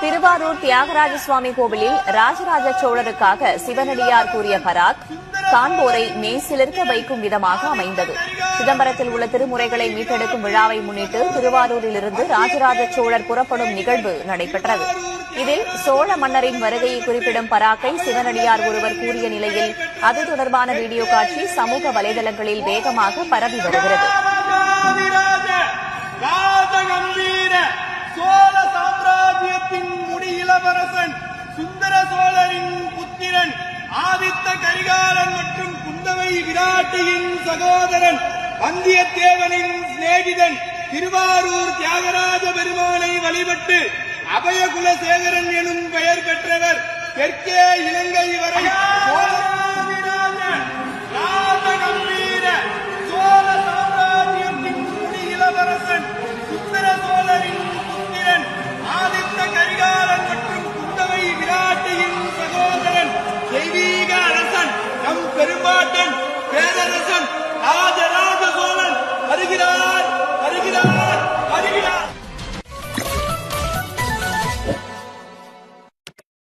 திருவாரூர் தியாகராஜ சுவாமி கோவிலில் ராஜராஜ சோழருக்காக சிவனடியார் கூறிய பராக் காண்போரை மெய்சிலிர்க்க வைக்கும் விதமாக அமைந்தது. சிதம்பரத்தில் உள்ள திருமுறைகளை மீட்டெடுக்கும் விழாவை முன்னிட்டு திருவாரூரிலிருந்து ராஜராஜ சோழர் புறப்படும் நிகழ்வு நடைபெற்றது. இதில் சோழ மன்னரின் வருகையை குறிப்பிடும் பராக்கை சிவனடியார் ஒருவர் கூறிய நிலையில் அது தொடர்பான வீடியோ காட்சி சமூக வலைதளங்களில் வேகமாக பரவி வருகிறது. சோழ சாம்ராஜ்யத்தின் முடியிளவரசன் சுந்தர சோழரின் புத்திரன் ஆதித்த கரிகாலன் மற்றும் குந்தவை விராட்டியின் சகோதரன் வந்தியத்தேவனின் சிநேகிதன் திருவாரூர் தியாகராஜ பெருமானை வழிபட்டு அபயகுலசேகரன் எனும் பெயர் பெற்றவர் தெற்கே இலங்கை வரை ராஜகம்பீர சோழ சாம்ராஜ்யத்தின் முடியிளவரசன் சுந்தர சோழரின் புத்திரன் ஆதித்த கரிகாலன் மற்றும் குந்தவை விராட்டியின் சகோதரன் தெய்வீக அரசன் நம் பெரும்பாட்டன் பேரரசன்